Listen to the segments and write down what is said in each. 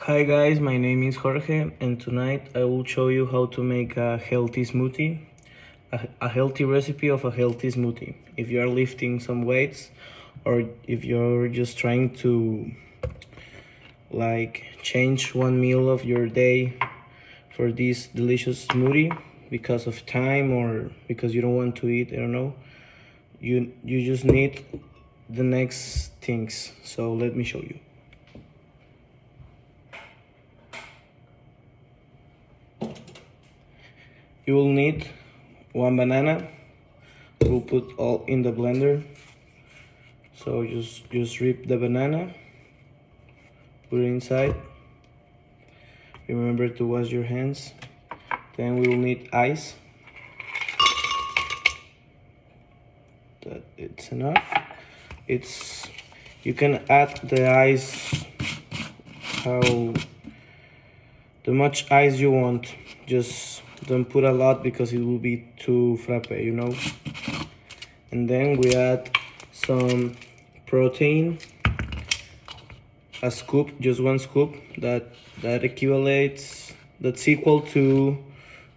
Hi guys, my name is Jorge and tonight I will show you how to make a healthy smoothie, a healthy recipe of a healthy smoothie. If you are lifting some weights or if you're just trying to change one meal of your day for this delicious smoothie because of time or because you don't want to eat, I don't know, you just need the next things. So let me show you. You will need one banana. We'll put all in the blender. So just rip the banana, put it inside. Remember to wash your hands. Then we will need ice. That it's enough. You can add the ice the much ice you want. Just don't put a lot because it will be too frappe, you know. And then we add some protein, a scoop, just one scoop. That's equal to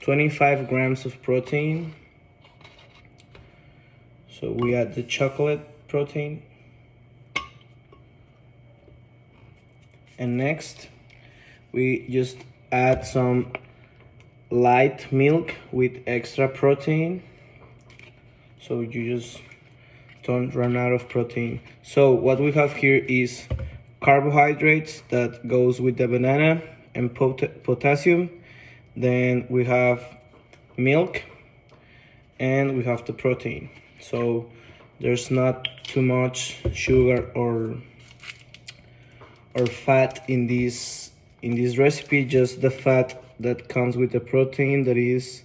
25 grams of protein. So we add the chocolate protein. And next we just add some light milk with extra protein, so you just don't run out of protein. So what we have here is carbohydrates that goes with the banana and potassium. Then we have milk and we have the protein. So there's not too much sugar or fat in this recipe, just the fat that comes with the protein that is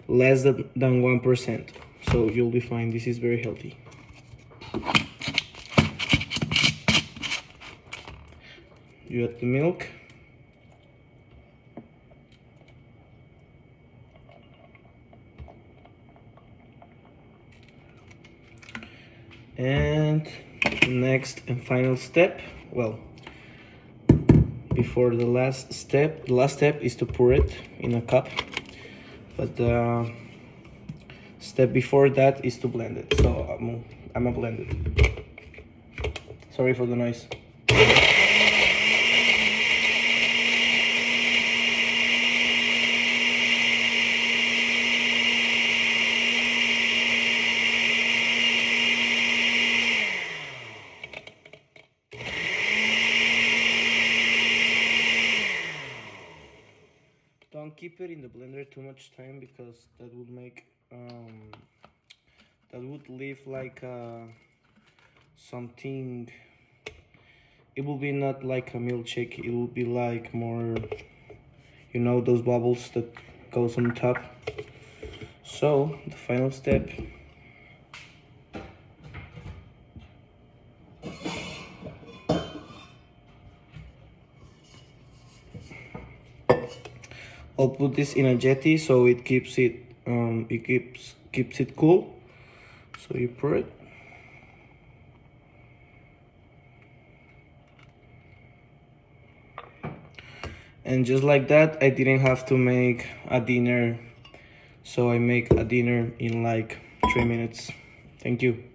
less than 1%. So you'll be fine. This is very healthy. You add the milk. And next and final step, well, before the last step is to pour it in a cup, but the step before that is to blend it. So I'm gonna blend it. Sorry for the noise. Don't keep it in the blender too much time because that would make that would leave like something. It will be not like a milkshake. It will be like more, you know, those bubbles that goes on top. So the final step. I'll put this in a jetty so it keeps it keeps it cool. So you pour it. And just like that, I didn't have to make a dinner. So I make a dinner in like 3 minutes. Thank you.